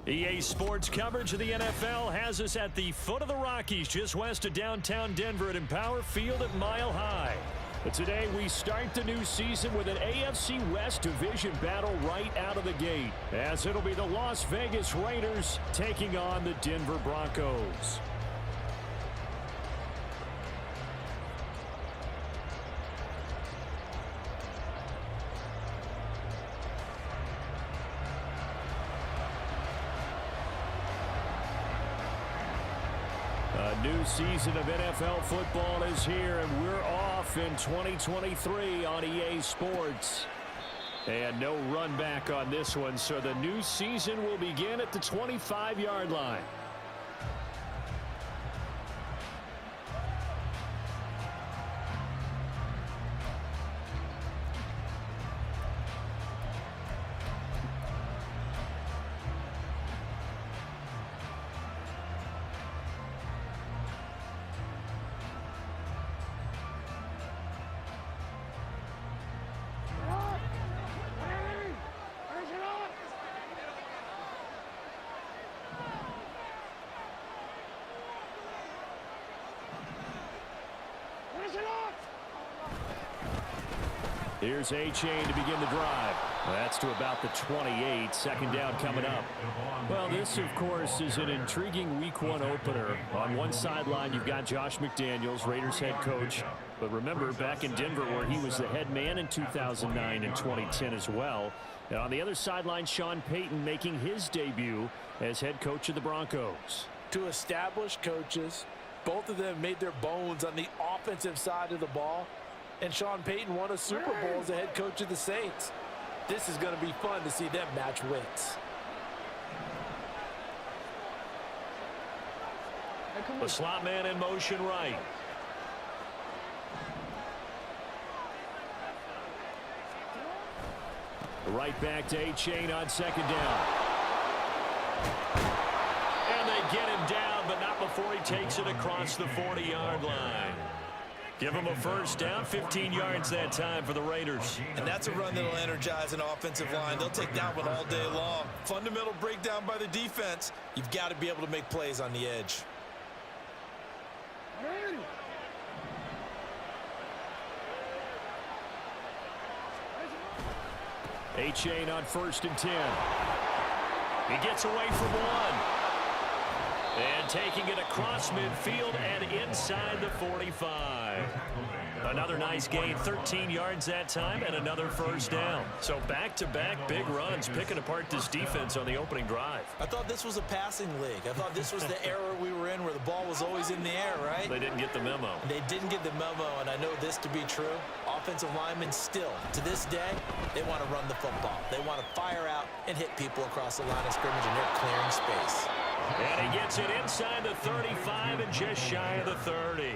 EA Sports coverage of the NFL has us at the foot of the Rockies, just west of downtown Denver at Empower Field at Mile High. But today we start the new season with an AFC West division battle right out of the gate, as it'll be the Las Vegas Raiders taking on the Denver Broncos. A new season of NFL football is here, and we're off in 2023 on EA Sports. And no run back on this one, so the new season will begin at the 25-yard line. Here's A-Chain to begin the drive. That's to about the 28. Second down coming up. Well, this, of course, is an intriguing Week 1 opener. On one sideline, you've got Josh McDaniels, Raiders head coach. But remember, back in Denver, where he was the head man in 2009 and 2010 as well. And on the other sideline, Sean Payton making his debut as head coach of the Broncos. Two established coaches. Both of them made their bones on the offensive side of the ball. And Sean Payton won a Super Bowl as the head coach of the Saints. This is going to be fun to see them match wits. The slot man in motion right. Right back to A-Chain on second down. And they get him down, but not before he takes it across the 40-yard line. Give him a first down, 15 yards that time for the Raiders. And that's a run that'll energize an offensive line. They'll take that one all day long. Fundamental breakdown by the defense. You've got to be able to make plays on the edge. A-Chain on 1st and 10. He gets away from one. And taking it across midfield and inside the 45. Another nice gain, 13 yards that time, and another first down. So back-to-back big runs, picking apart this defense on the opening drive. I thought this was a passing league. I thought this was the era we were in where the ball was always in the air, right? They didn't get the memo. They didn't get the memo, and I know this to be true. Offensive linemen still, to this day, they want to run the football. They want to fire out and hit people across the line of scrimmage, and they're clearing space. And he gets it inside the 35 and just shy of the 30.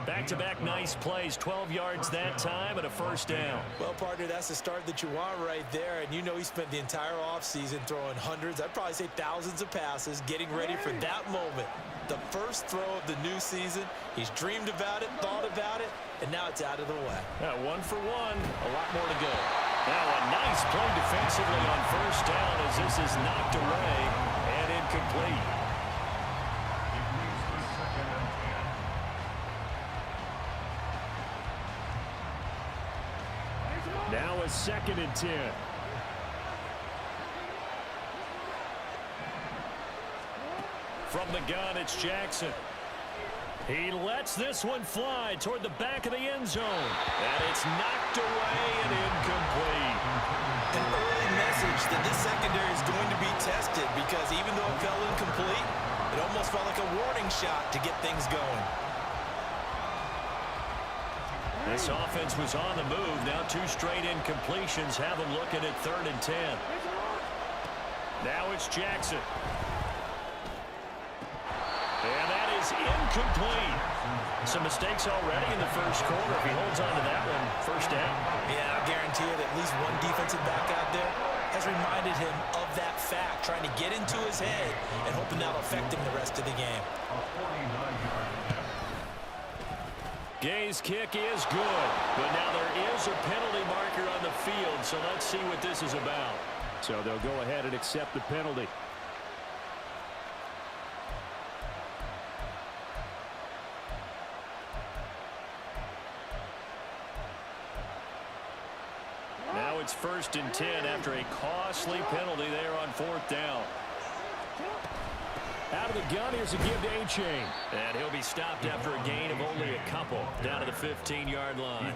Back-to-back nice plays, 12 yards that time and a first down. Well, partner, that's the start that you want right there. And you know he spent the entire offseason throwing hundreds, I'd probably say thousands of passes, getting ready for that moment. The first throw of the new season. He's dreamed about it, thought about it, and now it's out of the way. Yeah, 1 for 1, a lot more to go. Now a nice play defensively on first down as this is knocked away and incomplete. Now a 2nd and 10. From the gun, it's Jackson. He lets this one fly toward the back of the end zone. And it's knocked away and incomplete. An early message that this secondary is going to be tested because even though it fell incomplete, it almost felt like a warning shot to get things going. This offense was on the move. Now 2 straight incompletions have them looking at 3rd and 10. Now it's Jackson. And that is incomplete. Some mistakes already in the first quarter. If he holds on to that one, first down. Yeah, I guarantee you that at least one defensive back out there has reminded him of that fact, trying to get into his head and hoping that'll affect him the rest of the game. Gay's kick is good, but now there is a penalty marker on the field, so let's see what this is about. So they'll go ahead and accept the penalty. it's 1st and 10 after a costly penalty there on 4th down. Out of the gun, here's a give to A-Chain. And he'll be stopped after a gain of only a couple down to the 15-yard line.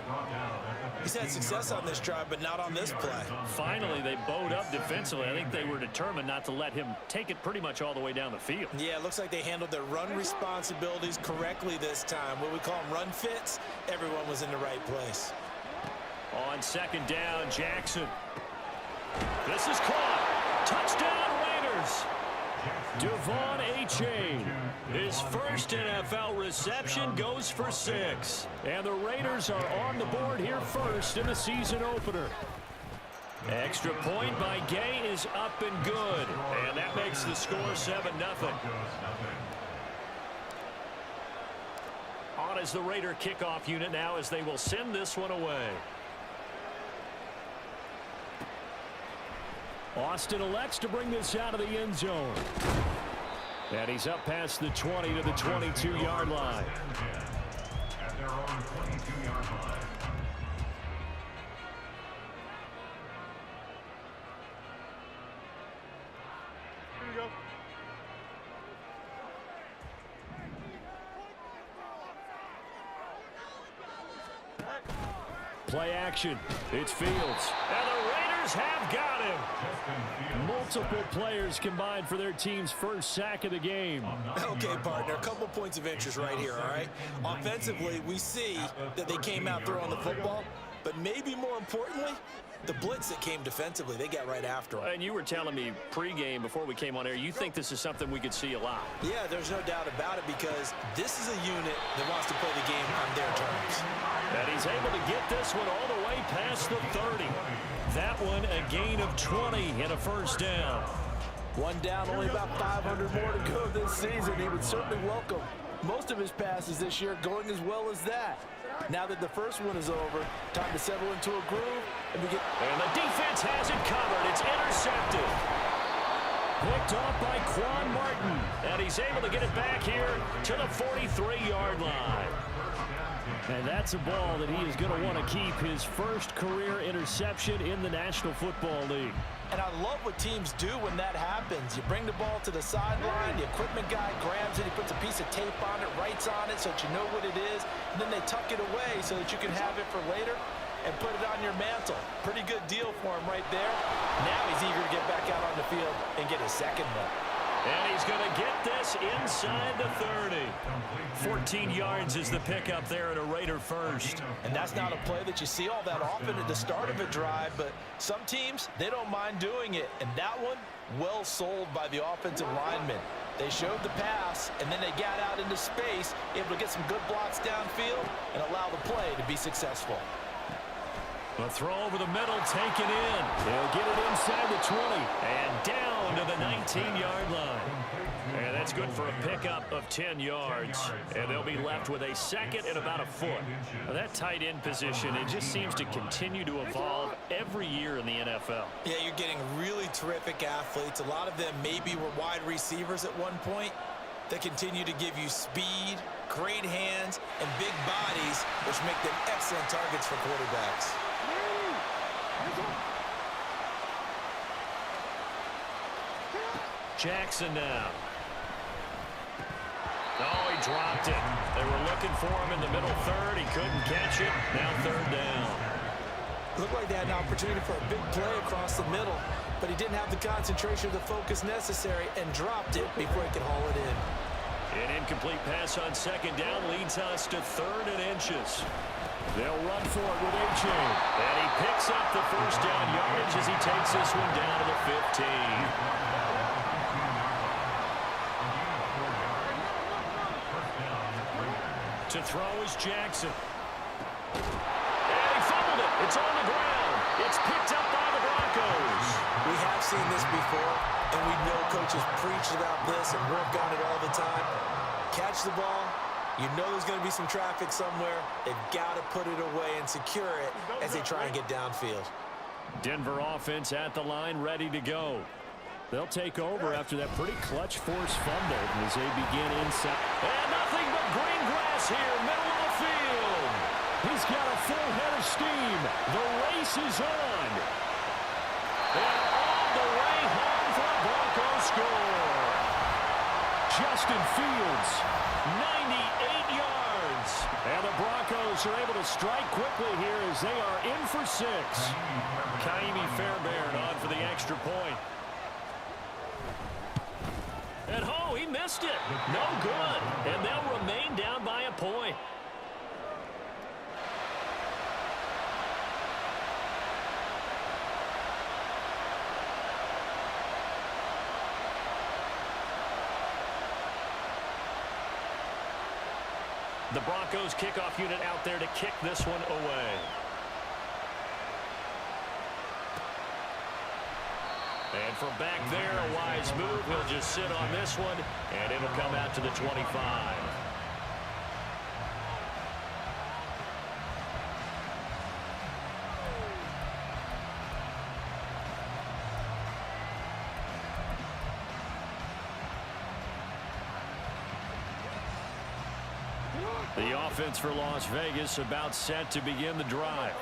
He's had success on this drive, but not on this play. Finally, they bowed up defensively. I think they were determined not to let him take it pretty much all the way down the field. Yeah, it looks like they handled their run responsibilities correctly this time. What we call them run fits, everyone was in the right place. On 2nd down, Jackson. This is caught. Touchdown, Raiders. Devon A-Chain. His first NFL reception goes for 6. And the Raiders are on the board here first in the season opener. Extra point by Gay is up and good. And that makes the score 7-0. On as the Raider kickoff unit now as they will send this one away. Austin elects to bring this out of the end zone. And he's up past the 20 to the 22-yard line. At their own 22-yard line. Here you go. Play action. It's Fields. And the Raiders have got him. Multiple players combined for their team's first sack of the game. Okay, partner, a couple points of interest right here, all right? Offensively, we see that they came out throwing the football, but maybe more importantly, the blitz that came defensively, they got right after them. And you were telling me pregame before we came on air, you think this is something we could see a lot. Yeah, there's no doubt about it because this is a unit that wants to play the game on their terms. And he's able to get this one all the way past the 30. That one a gain of 20 and a first down. One down, only about 500 more to go this season. He would certainly welcome most of his passes this year going as well as that. Now that the first one is over, time to settle into a groove. And the defense has it covered. It's intercepted. Picked off by Quan Martin. And he's able to get it back here to the 43-yard line. And that's a ball that he is going to want to keep, his first career interception in the National Football League. And I love what teams do when that happens. You bring the ball to the sideline, the equipment guy grabs it, he puts a piece of tape on it, writes on it so that you know what it is, and then they tuck it away so that you can have it for later and put it on your mantle. Pretty good deal for him right there. Now he's eager to get back out on the field and get his second one. And he's going to get this inside the 30. 14 yards is the pickup there at a Raider first. And that's not a play that you see all that often at the start of a drive, but some teams, they don't mind doing it. And that one, well sold by the offensive lineman. They showed the pass, and then they got out into space, able to get some good blocks downfield and allow the play to be successful. A throw over the middle, taken in. They'll get it inside the 20 and down to the 19-yard line. And that's good for a pickup of 10 yards. And they'll be left with a second and about a foot. Now, that tight end position, it just seems to continue to evolve every year in the NFL. Yeah, you're getting really terrific athletes. A lot of them maybe were wide receivers at one point. They continue to give you speed, great hands, and big bodies, which make them excellent targets for quarterbacks. Jackson now. Oh, he dropped it. They were looking for him in the middle third. He couldn't catch it. Now 3rd down. Looked like they had an opportunity for a big play across the middle, but he didn't have the concentration or the focus necessary and dropped it before he could haul it in. An incomplete pass on 2nd down leads us to 3rd and inches. They'll run for it with A-Chain. And he picks up the first down yardage as he takes this one down to the 15. To throw is Jackson. And he fumbled it. It's on the ground. It's picked up by the Broncos. We have seen this before, and we know coaches preach about this and work on it all the time. Catch the ball. You know there's going to be some traffic somewhere. They've got to put it away and secure it as they try and get downfield. Denver offense at the line, ready to go. They'll take over after that pretty clutch force fumble as they begin inside. And nothing but green grass here, middle of the field. He's got a full head of steam. The race is on. And all the way home for a Broncos score. Justin Fields, 98 yards. And the Broncos are able to strike quickly here as they are in for 6. Kaimi Fairbairn on for the extra point. And oh, he missed it. No good. And they'll remain down by a point. The Broncos kickoff unit out there to kick this one away. And from back there, a wise move. He'll just sit on this one, and it'll come out to the 25. The offense for Las Vegas about set to begin the drive.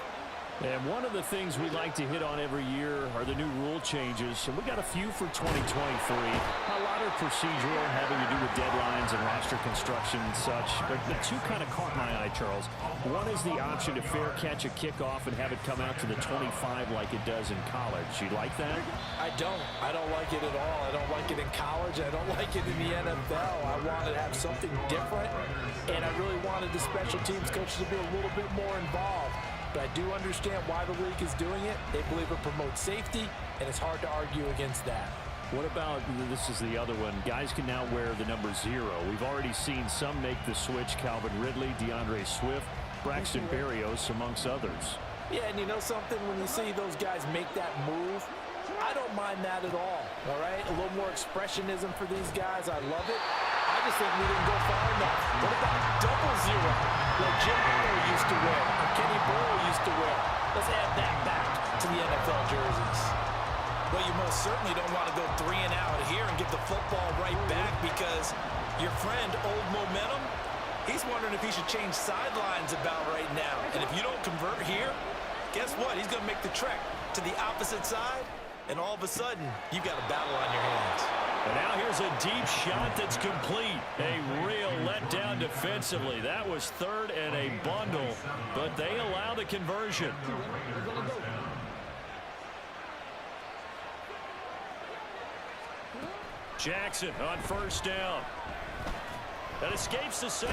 And one of the things we like to hit on every year are the new rule changes. And we got a few for 2023. A lot are procedural, having to do with deadlines and roster construction and such. But the two kind of caught my eye, Charles. One is the option to fair catch a kickoff and have it come out to the 25 like it does in college. You like that? I don't. I don't like it at all. I don't like it in college. I don't like it in the NFL. I wanted to have something different, and I really wanted the special teams coaches to be a little bit more involved. But I do understand why the league is doing it. They believe it promotes safety, and it's hard to argue against that. What about, this is the other one, guys can now wear the number 0. We've already seen some make the switch. Calvin Ridley, DeAndre Swift, Braxton Berrios, amongst others. Yeah, and you know something? When you see those guys make that move, I don't mind that at all right? A little more expressionism for these guys. I love it. I just think we didn't go far enough. What about double 0, like Jim Miller used to wear, or Kenny Burrow used to wear? Let's add that back to the NFL jerseys. Well, you most certainly don't want to go 3 and out here and get the football right back, because your friend, Old Momentum, he's wondering if he should change sidelines about right now. And if you don't convert here, guess what? He's going to make the trek to the opposite side, and all of a sudden, you've got a battle on your hands. And now here's a deep shot that's complete. A real letdown defensively. That was 3rd and a bundle, but they allow the conversion. Jackson on 1st down. That escapes the sack.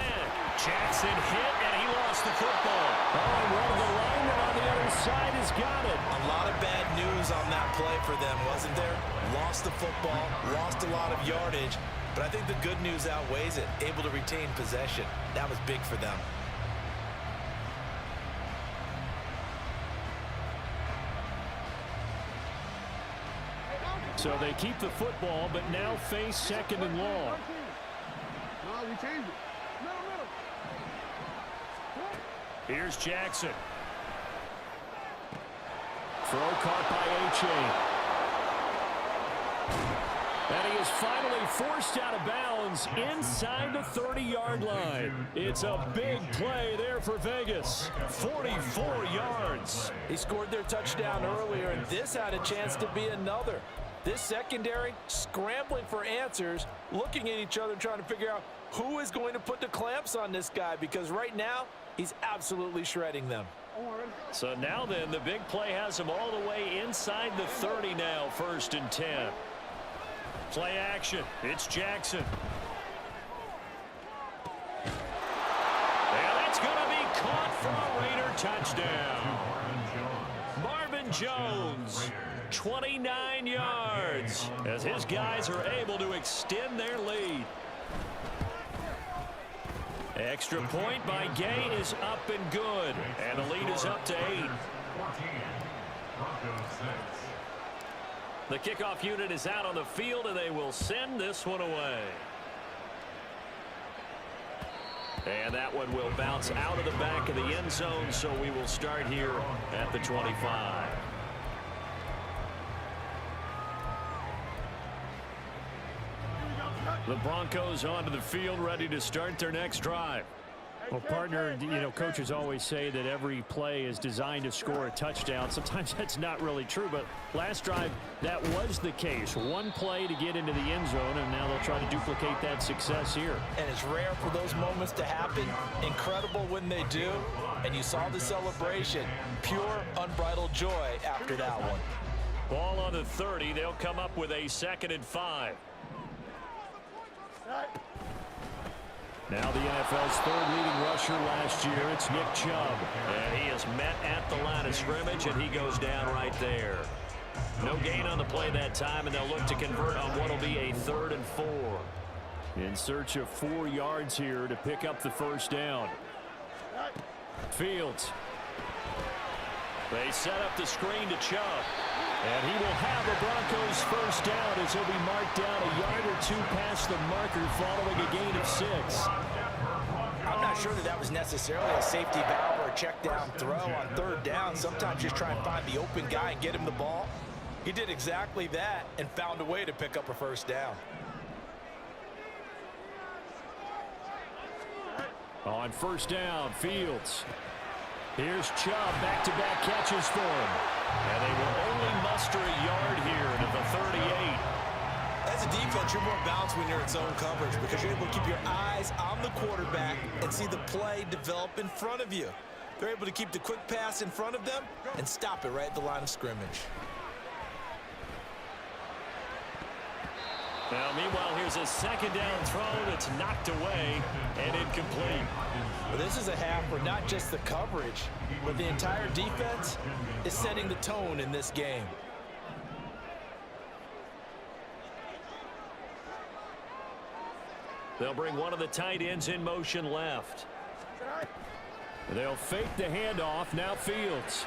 Jackson hit, and he lost the football. Oh, and one of the linemen on the other side has got it. A lot of bad news on that play for them, wasn't there? Lost the football, lost a lot of yardage, but I think the good news outweighs it. Able to retain possession. That was big for them. So they keep the football, but now face 2nd and long. We changed it. Middle. Here's Jackson. Throw caught by A-Chain. And he is finally forced out of bounds inside the 30-yard line. It's a big play there for Vegas. 44 yards. He scored their touchdown earlier, and this had a chance to be another. This secondary scrambling for answers, looking at each other, trying to figure out who is going to put the clamps on this guy, because right now he's absolutely shredding them. So now then, the big play has him all the way inside the 30 now, 1st and 10. Play action. It's Jackson. And it's going to be caught for a Raider touchdown. Marvin Jones, 29 yards, as his guys are able to extend their lead. Extra point by Gay is up and good, and the lead is up to 8. The kickoff unit is out on the field, and they will send this one away. And that one will bounce out of the back of the end zone, so we will start here at the 25. The Broncos onto the field, ready to start their next drive. Hey, Well, partner, coaches always say that every play is designed to score a touchdown. Sometimes that's not really true, but last drive, that was the case. One play to get into the end zone, and now they'll try to duplicate that success here. And it's rare for those moments to happen. Incredible when they do. And you saw the celebration. Pure, unbridled joy after that one. Ball on the 30. They'll come up with a 2nd and 5. Now the NFL's 3rd leading rusher last year, it's Nick Chubb. And he is met at the line of scrimmage, and he goes down right there. No gain on the play that time, and they'll look to convert on what will be a 3rd and 4. In search of 4 yards here to pick up the first down. Fields. They set up the screen to Chubb. And he will have the Broncos first down as he'll be marked down a yard or 2 past the marker following a gain of 6. I'm not sure that was necessarily a safety valve or a check down throw on 3rd down. Sometimes just try and find the open guy and get him the ball. He did exactly that and found a way to pick up a first down. On first down, Fields. Here's Chubb, back-to-back catches for him. And they will only muster a yard here to the 38. As a defense, you're more balanced when you're in zone coverage because you're able to keep your eyes on the quarterback and see the play develop in front of you. They're able to keep the quick pass in front of them and stop it right at the line of scrimmage. Now, meanwhile, here's a 2nd down throw that's knocked away and incomplete. Well, this is a half where not just the coverage, but the entire defense is setting the tone in this game. They'll bring one of the tight ends in motion left. They'll fake the handoff. Now Fields.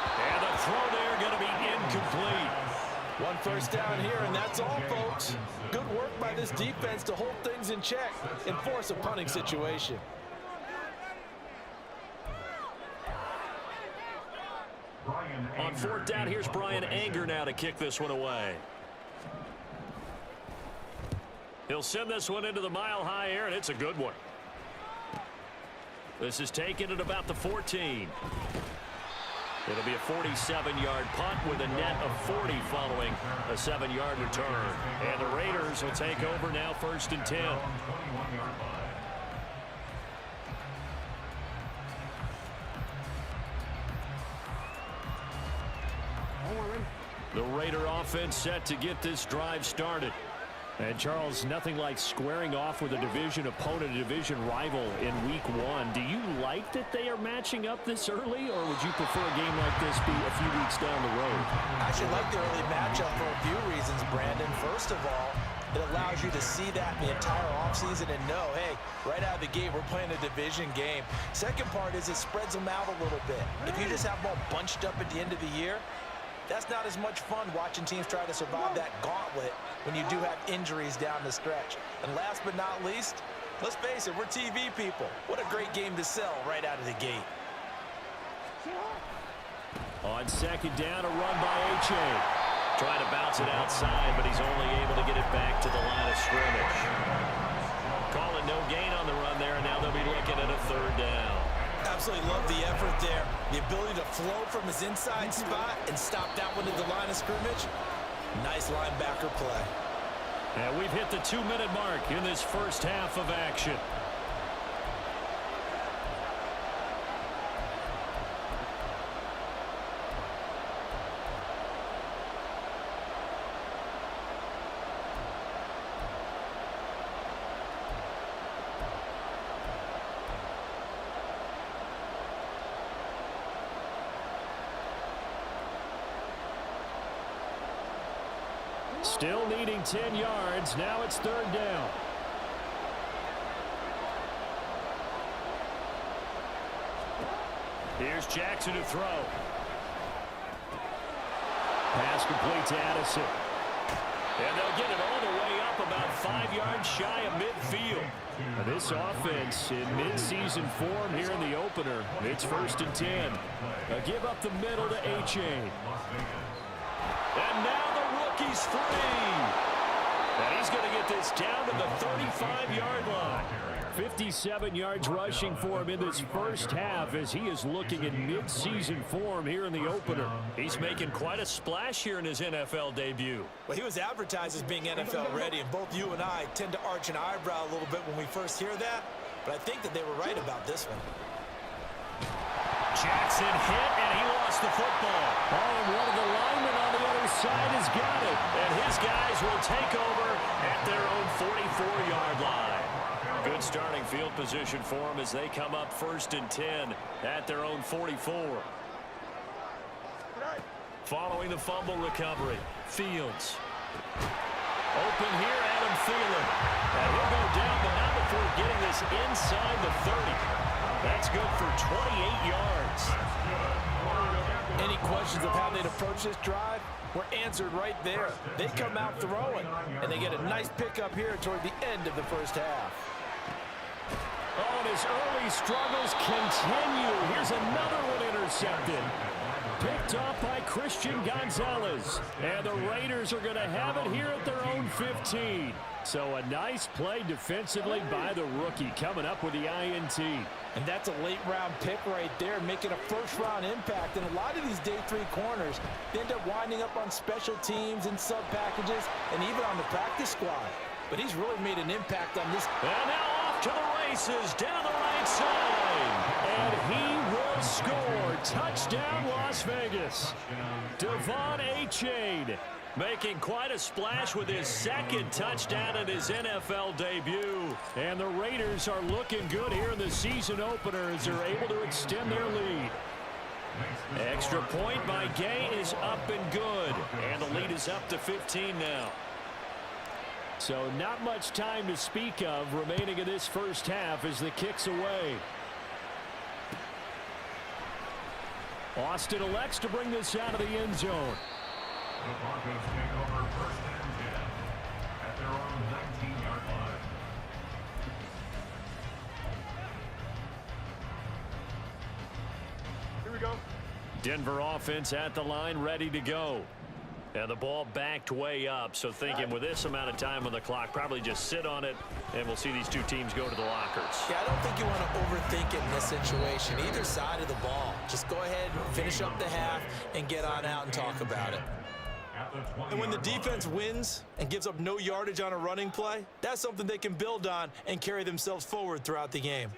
And the throw there going to be incomplete. 1 first down here, and that's all, folks. Good work by this defense to hold things in check and force a punting situation. On 4th down, here's Brian Anger now to kick this one away. He'll send this one into the mile-high air, and it's a good one. This is taken at about the 14. It'll be a 47-yard punt with a net of 40 following a 7-yard return. And the Raiders will take over now 1st and 10. The Raider offense set to get this drive started. And, Charles, nothing like squaring off with a division opponent, a division rival in week 1. Do you like that they are matching up this early, or would you prefer a game like this be a few weeks down the road? I actually like the early matchup for a few reasons, Brandon. First of all, it allows you to see that in the entire offseason and know, hey, right out of the gate, we're playing a division game. Second part is it spreads them out a little bit. If you just have them all bunched up at the end of the year, that's not as much fun watching teams try to survive that gauntlet when you do have injuries down the stretch. And last but not least, let's face it, we're TV people. What a great game to sell right out of the gate. On 2nd down, a run by H.A. Trying to bounce it outside, but he's only able to get it back to the line of scrimmage. Calling no gain on the run there, and now they'll be looking at a 3rd down. Absolutely love the effort there. The ability to flow from his inside spot and stop that one at the line of scrimmage. Nice linebacker play. And we've hit the 2-minute mark in this first half of action. Still needing 10 yards. Now it's 3rd down. Here's Jackson to throw. Pass complete to Addison. And they'll get it all the way up about 5 yards shy of midfield. Now this offense in midseason form here in the opener. It's 1st and 10. A give up the middle to H.A. And now the rookie's free. And he's going to get this down to the 35-yard line. 57 yards rushing for him in this first half as he is looking in mid-season form here in the opener. He's making quite a splash here in his NFL debut. Well, he was advertised as being NFL ready, and both you and I tend to arch an eyebrow a little bit when we first hear that, but I think that they were right about this one. Jackson hit, and he lost the football. Oh, and one of the linemen on the other side has got it. And his guys will take over at their own 44-yard line. Good starting field position for them as they come up 1st and 10 at their own 44. Following the fumble recovery, Fields. Open here, Adam Thielen. And he'll go down, but not before getting this inside the 30. That's good for 28 yards. Any questions of how they'd approach this drive were answered right there. They come out throwing, and they get a nice pickup here toward the end of the first half. Oh, and his early struggles continue. Here's another one intercepted. Picked off by Christian Gonzalez. And the Raiders are going to have it here at their own 15. So a nice play defensively by the rookie coming up with the INT. And that's a late-round pick right there, making a first-round impact. And a lot of these day 3 corners, they end up winding up on special teams and sub-packages and even on the practice squad. But he's really made an impact on this. And now off to the races, down the right side. And he will score. Touchdown, Las Vegas. Devon Achane. Making quite a splash with his 2nd touchdown in his NFL debut. And the Raiders are looking good here in the season opener as they're able to extend their lead. Extra point by Gay is up and good. And the lead is up to 15 now. So not much time to speak of remaining in this first half as the kick's away. Austin elects to bring this out of the end zone. The Broncos take over 1st and 10 at their own 19-yard line. Here we go. Denver offense at the line, ready to go. And the ball backed way up, so thinking with this amount of time on the clock, probably just sit on it, and we'll see these two teams go to the lockers. Yeah, I don't think you want to overthink it in this situation. Either side of the ball. Just go ahead and finish up the half and get on out and talk about it. And when the defense wins and gives up no yardage on a running play, that's something they can build on and carry themselves forward throughout the game.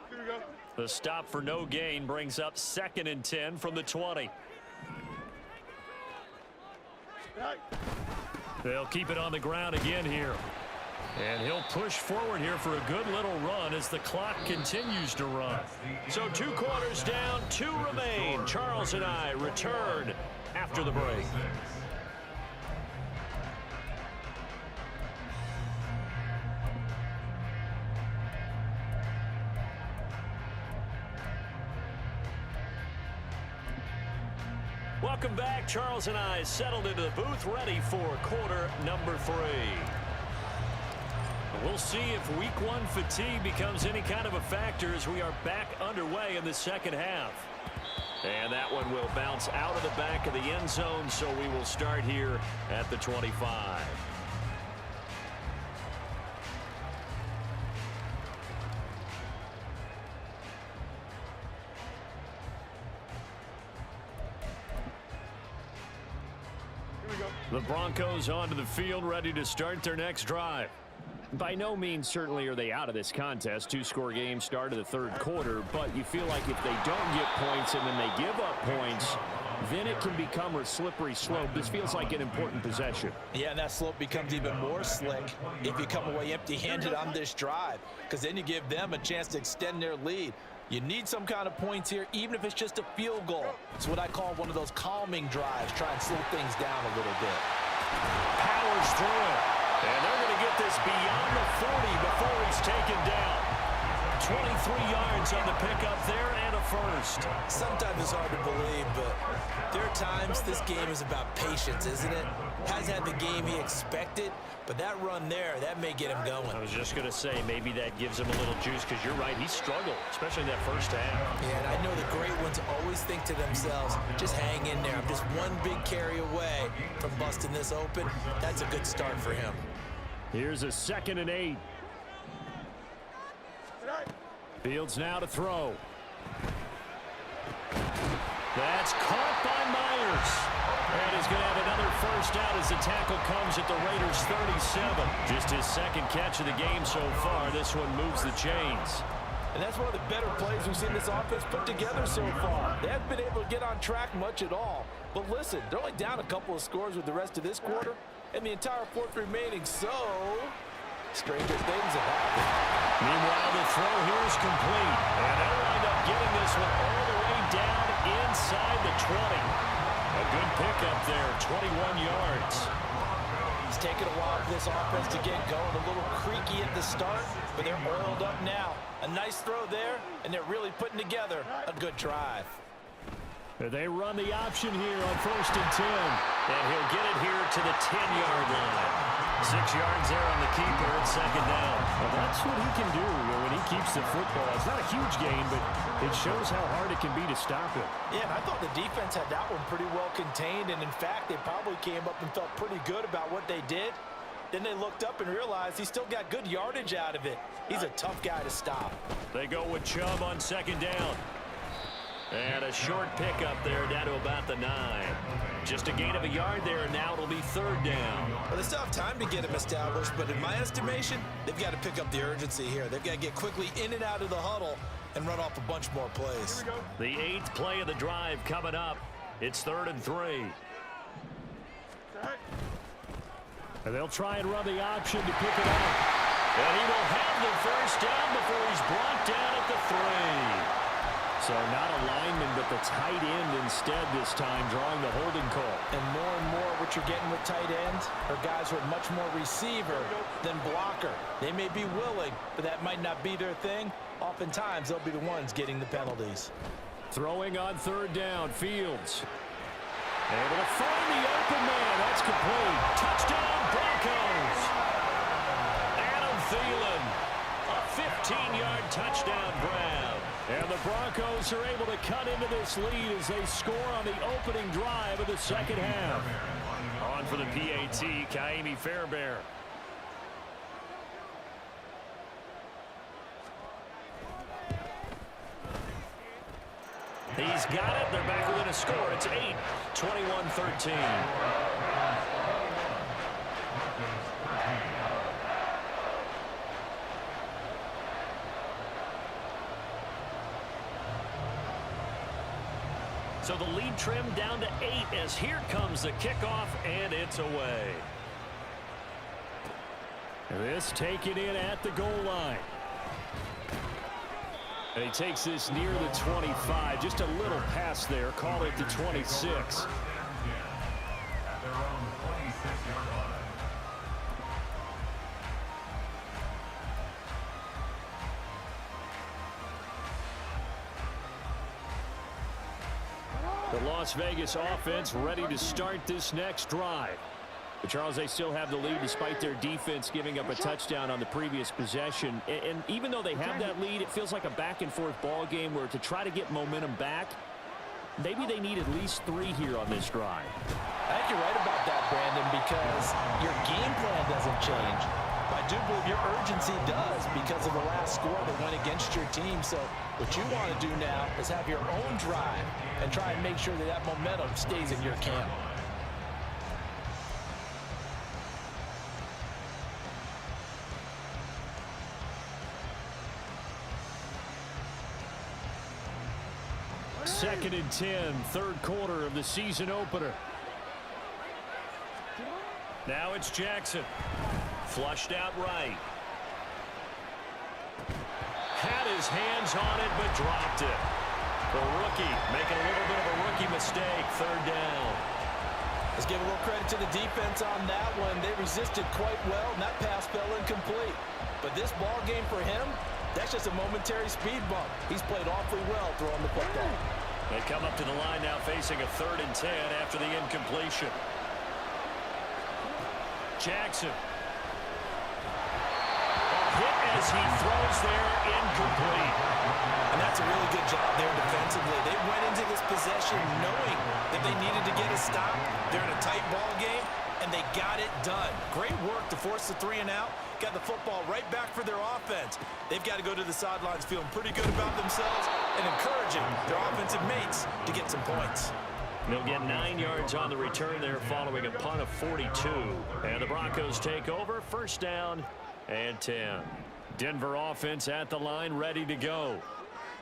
Here we go. The stop for no gain brings up 2nd and 10 from the 20. They'll keep it on the ground again here. And he'll push forward here for a good little run as the clock continues to run. So 2 quarters down, 2 remain. Charles and I return after the break. Welcome back. Charles and I settled into the booth, ready for quarter number 3. We'll see if week 1 fatigue becomes any kind of a factor as we are back underway in the second half. And that one will bounce out of the back of the end zone, so we will start here at the 25. The Broncos onto the field, ready to start their next drive. By no means certainly are they out of this contest. 2-score game start of the 3rd quarter, but you feel like if they don't get points and then they give up points, then it can become a slippery slope. This feels like an important possession. Yeah, and that slope becomes even more slick if you come away empty-handed on this drive, because then you give them a chance to extend their lead. You need some kind of points here, even if it's just a field goal. It's what I call one of those calming drives. Try and slow things down a little bit. Powers through it. And they're going to get this beyond the 40 before he's taken down. 23 yards on the pickup there and a first. Sometimes it's hard to believe, but there are times this game is about patience, isn't it? Hasn't had the game he expected, but that run there, that may get him going. I was just going to say, maybe that gives him a little juice, because you're right, he struggled, especially in that first half. Yeah, and I know the great ones always think to themselves, just hang in there. I'm just one big carry away from busting this open. That's a good start for him. Here's a 2nd and 8. Fields now to throw. That's caught by Myers. And he's going to have another first down as the tackle comes at the Raiders' 37. Just his 2nd catch of the game so far. This one moves the chains. And that's one of the better plays we've seen this offense put together so far. They haven't been able to get on track much at all. But listen, they're only down a couple of scores with the rest of this quarter, and the entire 4th remaining, so stranger things have happened. Meanwhile, the throw here is complete. And they'll wind up getting this one all the way down inside the 20. A good pickup there, 21 yards. It's taken a while for this offense to get going. A little creaky at the start, but they're oiled up now. A nice throw there, and they're really putting together a good drive. They run the option here on 1st and 10. And he'll get it here to the 10-yard line. 6 yards there on the keeper at 2nd down. Well, that's what he can do when he keeps the football. It's not a huge gain, but it shows how hard it can be to stop it. Yeah, and I thought the defense had that one pretty well contained, and in fact, they probably came up and felt pretty good about what they did. Then they looked up and realized he still got good yardage out of it. He's a tough guy to stop. They go with Chubb on 2nd down. And a short pickup there down to about the 9. Just a gain of a yard there, and now it'll be 3rd down. Well, they still have time to get him established, but in my estimation, they've got to pick up the urgency here. They've got to get quickly in and out of the huddle and run off a bunch more plays. The 8th play of the drive coming up. It's 3rd and 3. And they'll try and run the option to pick it up. And he will have the first down before he's brought down at the 3. So not a lineman, but the tight end instead this time, drawing the holding call. And more what you're getting with tight ends are guys who are much more receiver than blocker. They may be willing, but that might not be their thing. Oftentimes, they'll be the ones getting the penalties. Throwing on 3rd down, Fields. Able to find the open man. That's complete. Touchdown, Broncos. Adam Thielen, a 15-yard touchdown grab. And the Broncos are able to cut into this lead as they score on the opening drive of the 2nd half. On for the PAT, Kaimi Fairbairn. He's got it. They're back within a score. It's 8, 21-13. So the lead trimmed down to 8 as here comes the kickoff, and it's away. This taken in at the goal line. And he takes this near the 25. Just a little pass there. Call it the 26. The Las Vegas offense ready to start this next drive. But Charles, they still have the lead despite their defense giving up a touchdown on the previous possession. And even though they have that lead, it feels like a back-and-forth ball game where to try to get momentum back, maybe they need at least 3 here on this drive. I think you're right about that, Brandon, because your game plan doesn't change. I do believe your urgency does because of the last score that went against your team. So what you want to do now is have your own drive and try and make sure that that momentum stays in your camp. Second and 10, 3rd quarter of the season opener. Now it's Jackson. Flushed out right. Had his hands on it, but dropped it. The rookie making a little bit of a rookie mistake. 3rd down. Let's give a little credit to the defense on that one. They resisted quite well, and that pass fell incomplete. But this ball game for him, That's just a momentary speed bump. He's played awfully well throwing the football. They come up to the line now facing a 3rd and 10 after the incompletion. Jackson. Hit as he throws there, incomplete. And that's a really good job there defensively. They went into this possession knowing that they needed to get a stop. They're in a tight ball game, and they got it done. Great work to force the 3 and out. Got the football right back for their offense. They've got to go to the sidelines feeling pretty good about themselves and encouraging their offensive mates to get some points. They'll get 9 yards on the return there following a punt of 42. And the Broncos take over, 1st down and 10. Denver offense at the line, ready to go.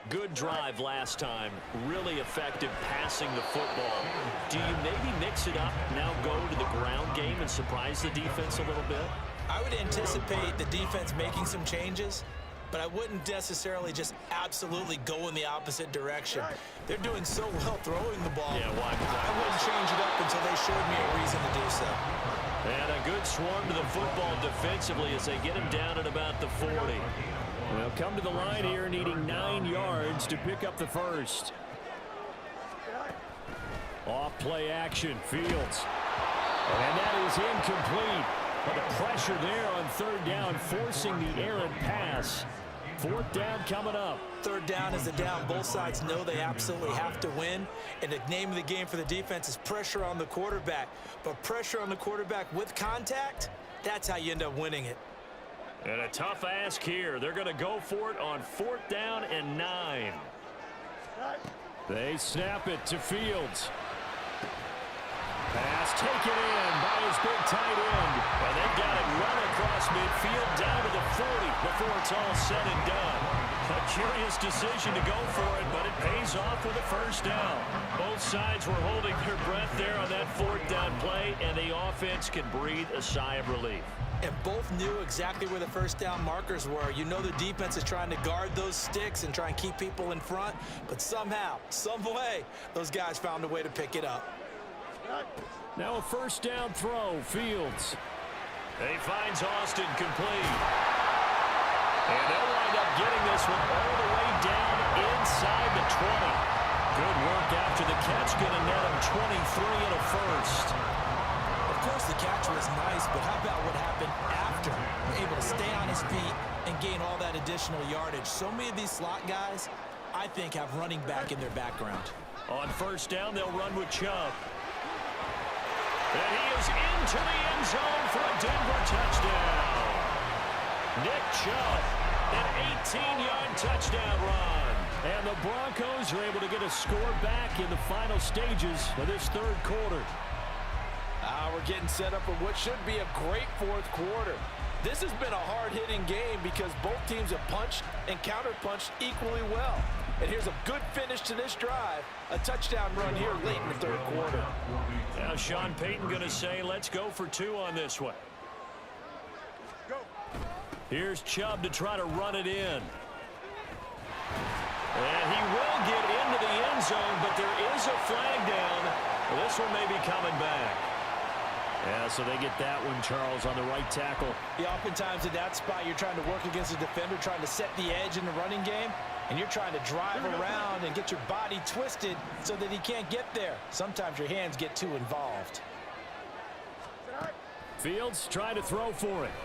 Good drive last time. Really effective passing the football. Do you maybe mix it up, now go to the ground game and surprise the defense a little bit? I would anticipate the defense making some changes, but I wouldn't necessarily just absolutely go in the opposite direction. They're doing so well throwing the ball. Yeah, why? I wouldn't change it up until they showed me a reason to do so. And a good swarm to the football defensively as they get him down at about the 40. They'll come to the line here needing 9 yards to pick up the 1st. Off play action, Fields. And that is incomplete. But the pressure there on 3rd down, forcing the errant pass. 4th down coming up. 3rd down is a down. Both sides know they absolutely have to win. And the name of the game for the defense is pressure on the quarterback. But pressure on the quarterback with contact, that's how you end up winning it. And a tough ask here. They're going to go for it on 4th down and 9. They snap it to Fields. Pass taken in by his big tight end. And they've got it run across midfield down to the 40 before it's all said and done. A curious decision to go for it, but it pays off with a 1st down. Both sides were holding their breath there on that 4th down play, and the offense can breathe a sigh of relief. And both knew exactly where the 1st down markers were. You know the defense is trying to guard those sticks and try and keep people in front, but somehow, some way, those guys found a way to pick it up. Now a 1st down throw, Fields. He finds Austin complete. And they'll wind up getting this one all the way down inside the 20. Good work after the catch, going to net him 23 and a 1st. Of course, the catch was nice, but how about what happened after? Able to stay on his feet and gain all that additional yardage. So many of these slot guys, I think, have running back in their background. On 1st down, they'll run with Chubb. And he is into the end zone for a Denver touchdown. Nick Chubb, an 18-yard touchdown run. And the Broncos are able to get a score back in the final stages of this 3rd quarter. We're getting set up for what should be a great 4th quarter. This has been a hard-hitting game because both teams have punched and counterpunched equally well. And here's a good finish to this drive. A touchdown run here late in the 3rd quarter. Now Sean Payton going to say, let's go for 2 on this one. Go. Here's Chubb to try to run it in. And he will get into the end zone, but there is a flag down. This one may be coming back. Yeah, so they get that one, Charles, on the right tackle. Yeah, oftentimes in that spot, you're trying to work against a defender, trying to set the edge in the running game, and you're trying to drive around and get your body twisted so that he can't get there. Sometimes your hands get too involved. Fields trying to throw for it.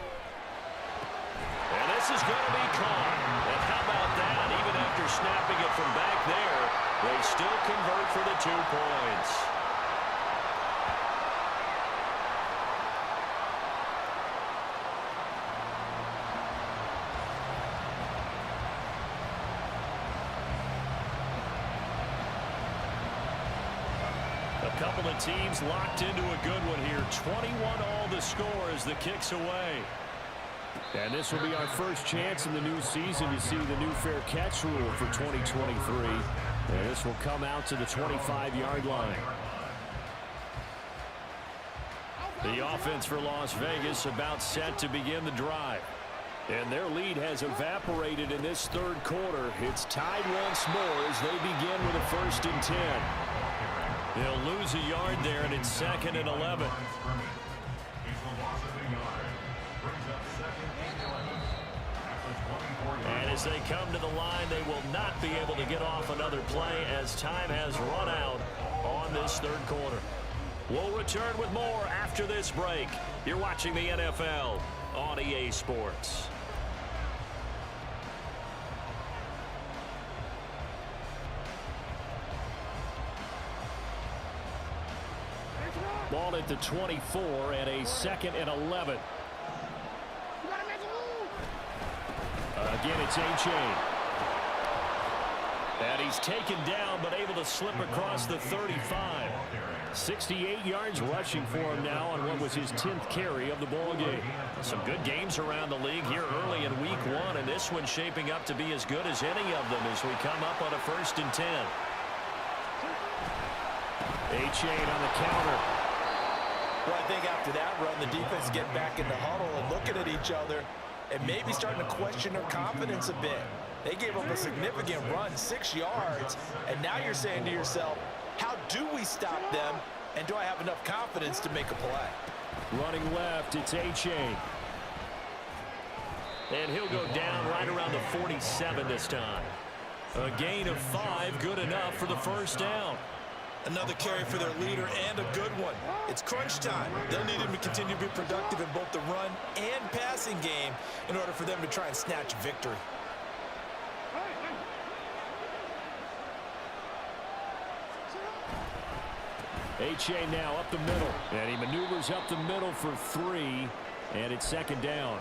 And this is going to be caught. And how about that? Even after snapping it from back there, they still convert for the 2 points. A couple of teams locked into a good one here. 21 all the score as the kick's away. And this will be our first chance in the new season to see the new fair catch rule for 2023. And this will come out to the 25-yard line. The offense for Las Vegas about set to begin the drive. And their lead has evaporated in this 3rd quarter. It's tied once more as they begin with a 1st and 10. They'll lose a yard there, and it's 2nd and 11. And as they come to the line, they will not be able to get off another play as time has run out on this third quarter. We'll return with more after this break. You're watching the NFL on EA Sports. Ball at the 24 and a 2nd and 11. Again, it's A-Chain. And he's taken down but able to slip across the 35. 68 yards rushing for him now on what was his 10th carry of the ball game. Some good games around the league here early in week 1, and this one's shaping up to be as good as any of them as we come up on a 1st and 10. A-Chain on the counter. Well, I think after that run, the defense is getting back in the huddle and looking at each other and maybe starting to question their confidence a bit. They gave up a significant run, 6 yards, and now you're saying to yourself, how do we stop them, and do I have enough confidence to make a play? Running left, it's A-Chain. And he'll go down right around the 47 this time. A gain of 5, good enough for the 1st down. Another carry for their leader and a good one. It's crunch time. They'll need him to continue to be productive in both the run and passing game in order for them to try and snatch victory. A-Chain now up the middle. And he maneuvers up the middle for 3. And it's 2nd down.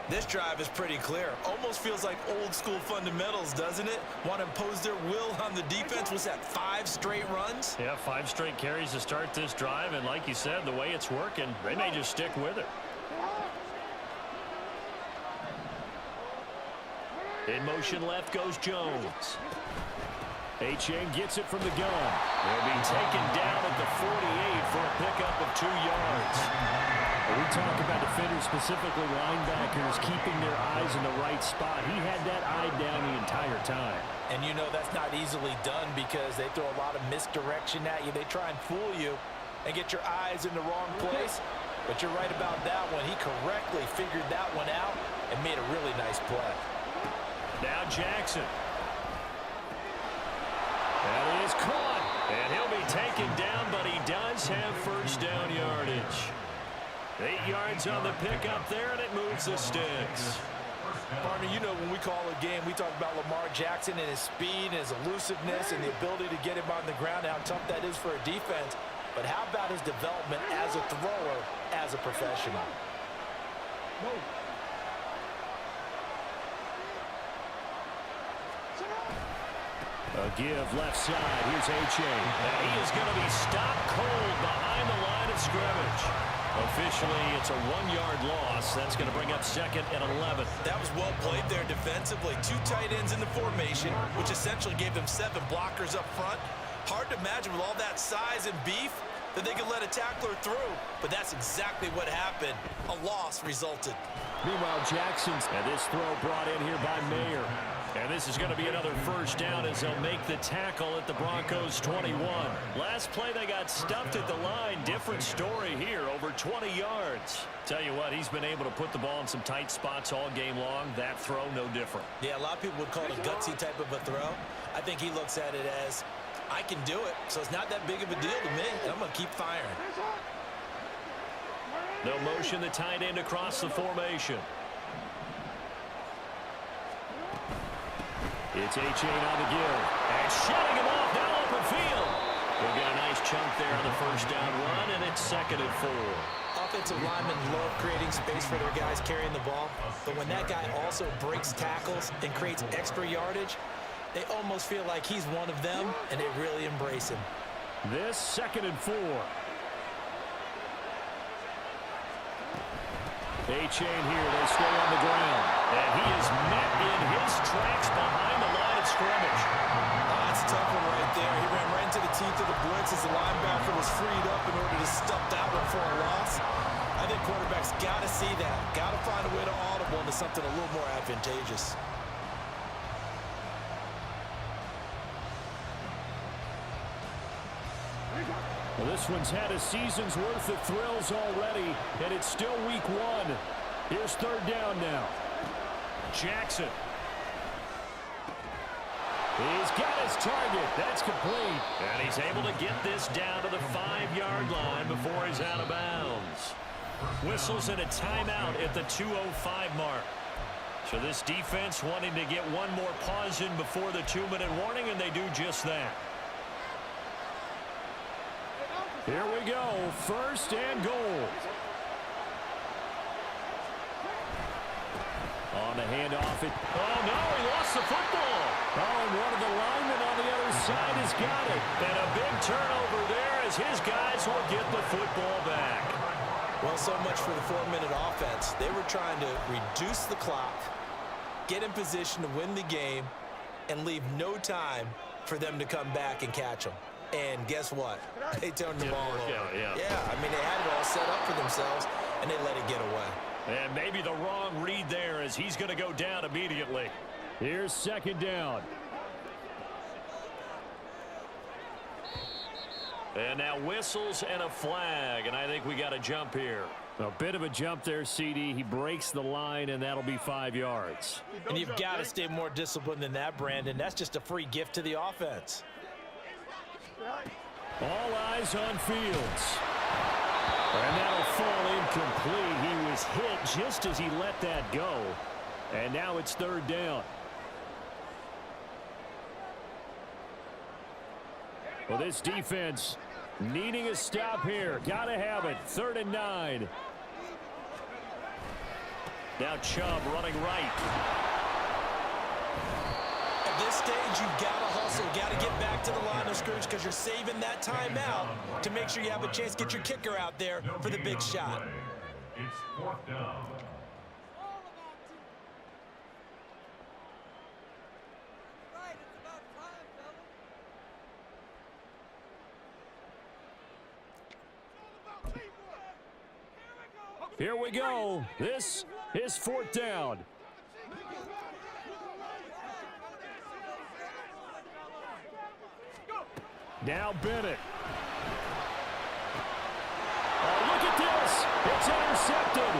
This drive is pretty clear. Almost feels like old school fundamentals, doesn't it? Want to impose their will on the defense. Was that 5 straight runs? Yeah, 5 straight carries to start this drive. And like you said, the way it's working, they may just stick with it. In motion left goes Jones. A-Chain gets it from the gun. He'll be taken down at the 48 for a pickup of 2 yards. We talk about defenders, specifically linebackers, keeping their eyes in the right spot. He had that eye down the entire time. And you know that's not easily done because they throw a lot of misdirection at you. They try and fool you and get your eyes in the wrong place. But you're right about that one. He correctly figured that one out and made a really nice play. Now Jackson. And it is caught. And he'll be taken down, but he does have 1st down yardage. 8 yards on the pickup there, and it moves the sticks. Partner, you know when we call a game, we talk about Lamar Jackson and his speed and his elusiveness and the ability to get him on the ground, how tough that is for a defense. But how about his development as a thrower, as a professional? A give left side. Here's A-Chain. And he is going to be stopped cold behind the line of scrimmage. Officially, it's a 1-yard loss. That's going to bring up 2nd and 11. That was well played there defensively. 2 tight ends in the formation, which essentially gave them 7 blockers up front. Hard to imagine with all that size and beef that they could let a tackler through. But that's exactly what happened. A loss resulted. Meanwhile, Jackson's and this throw brought in here by Mayer. And this is going to be another 1st down as they'll make the tackle at the Broncos 21. Last play they got stuffed at the line. Different story here, over 20 yards. Tell you what, he's been able to put the ball in some tight spots all game long. That throw, no different. Yeah, a lot of people would call it a gutsy type of a throw. I think he looks at it as, I can do it, so it's not that big of a deal to me, and I'm going to keep firing. They'll motion the tight end across the formation. It's A-Chain on the give. And shutting him off now open field. They'll get a nice chunk there on the 1st down run, and it's 2nd and 4. Offensive linemen love creating space for their guys carrying the ball, but when that guy also breaks tackles and creates extra yardage, they almost feel like he's one of them, and they really embrace him. This 2nd and 4. A-Chain here. They stay on the ground. And he is met in his tracks behind the line of scrimmage. That's a tough one right there. He ran right into the teeth of the blitz as the linebacker was freed up in order to stuff that one for a loss. I think quarterbacks got to see that. Got to find a way to audible into something a little more advantageous. Well, this one's had a season's worth of thrills already, and it's still week 1. Here's 3rd down now. Jackson. He's got his target. That's complete. And he's able to get this down to the 5-yard line before he's out of bounds. Whistles and a timeout at the 2:05 mark. So this defense wanting to get one more pause in before the 2-minute warning, and they do just that. Here we go. First and goal. On the handoff. Oh, no, he lost the football. Oh, and one of the linemen on the other side has got it. And a big turnover there as his guys will get the football back. Well, so much for the 4-minute offense. They were trying to reduce the clock, get in position to win the game, and leave no time for them to come back and catch them. And guess what? They turned the ball over. Yeah, I mean, they had it all set up for themselves, and they let it get away. And maybe the wrong read there as he's going to go down immediately. Here's second down. And now whistles and a flag, and I think we got a jump here. A bit of a jump there, CD. He breaks the line, and that'll be 5 yards. And you've got to stay more disciplined than that, Brandon. That's just a free gift to the offense. All eyes on Fields. And that'll fall incomplete. He was hit just as he let that go. And now it's third down. Well, this defense needing a stop here. Got to have it. 3rd and 9. Now Chubb running right. At this stage, you've got to hustle, got to get back to the line of scrimmage because you're saving that timeout to make sure you have a chance to get your kicker out there for the big shot. It's 4th down. Here we go. This is 4th down. Now Bennett. Oh, look at this. It's intercepted.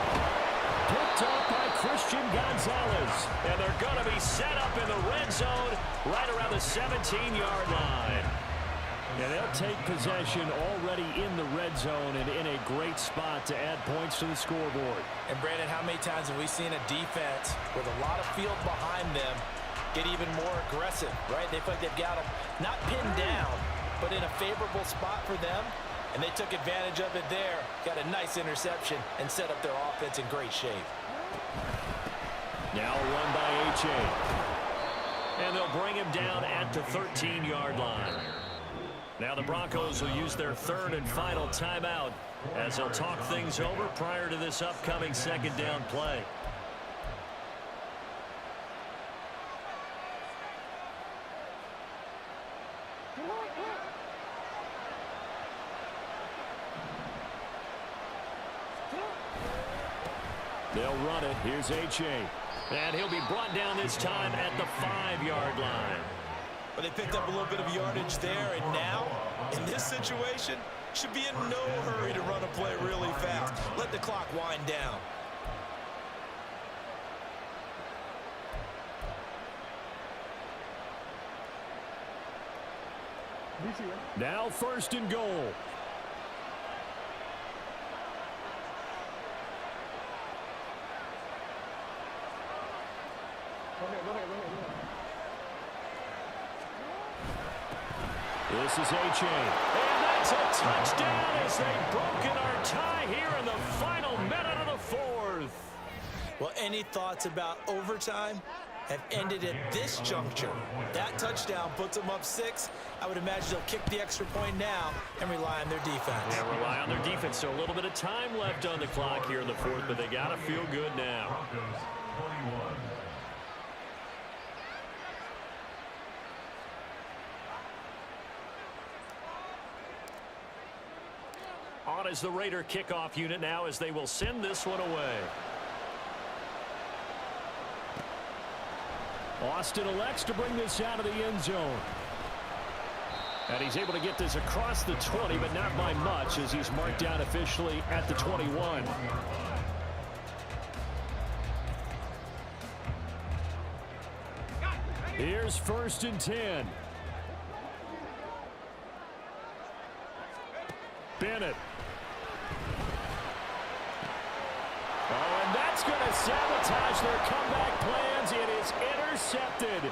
Picked up by Christian Gonzalez. And they're going to be set up in the red zone right around the 17-yard line. And they'll take possession already in the red zone and in a great spot to add points to the scoreboard. And, Brandon, how many times have we seen a defense with a lot of field behind them get even more aggressive, right? They feel like they've got them not pinned down, but in a favorable spot for them, and they took advantage of it there, got a nice interception, and set up their offense in great shape. Now a run by H.A. And they'll bring him down at the 13-yard line. Now the Broncos will use their 3rd and final timeout as they'll talk things over prior to this upcoming 2nd down play. They'll run it. Here's H.A. And he'll be brought down this time at the 5-yard line. But they picked up a little bit of yardage there, and now, in this situation, should be in no hurry to run a play really fast. Let the clock wind down. Now 1st and goal. This is H.A. And that's a touchdown as they've broken our tie here in the final minute of the 4th. Well, any thoughts about overtime have ended at this juncture. That touchdown puts them up 6. I would imagine they'll kick the extra point now and rely on their defense. Yeah, rely on their defense. So a little bit of time left on the clock here in the 4th, but they got to feel good now. Broncos 21. On is the Raider kickoff unit now as they will send this one away. Austin elects to bring this out of the end zone. And he's able to get this across the 20, but not by much as he's marked down officially at the 21. Here's 1st and 10. Bennett. Oh, and that's going to sabotage their comeback plans. It is intercepted.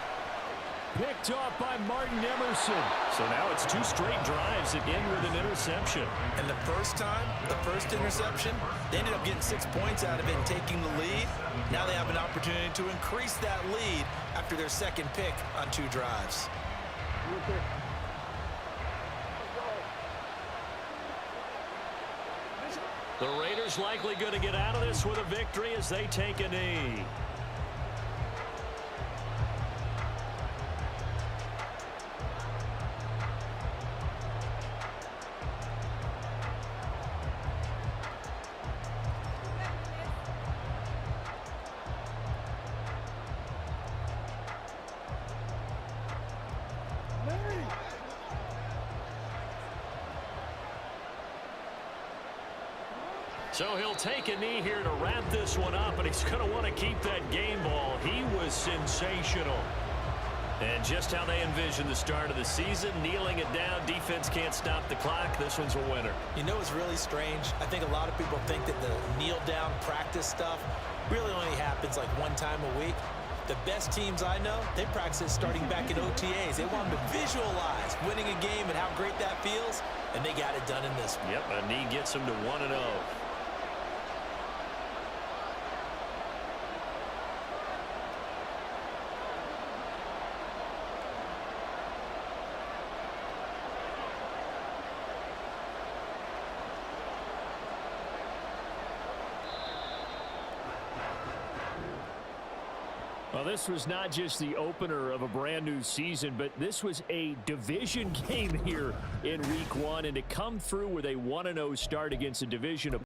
Picked off by Martin Emerson. So now it's 2 straight drives that end with an interception. And the first time, the first interception, they ended up getting 6 points out of it and taking the lead. Now they have an opportunity to increase that lead after their second pick on 2 drives. The Raiders likely going to get out of this with a victory as they take a knee. So he'll take a knee here to wrap this one up, and he's going to want to keep that game ball. He was sensational. And just how they envisioned the start of the season, kneeling it down. Defense can't stop the clock. This one's a winner. You know what's really strange? I think a lot of people think that the kneel-down practice stuff really only happens like 1 time a week. The best teams I know, they practice it starting back in OTAs. They want them to visualize winning a game and how great that feels, and they got it done in this one. Yep, a knee gets them to 1-0. Well, this was not just the opener of a brand new season, but this was a division game here in week 1. And to come through with a 1-0 start against a division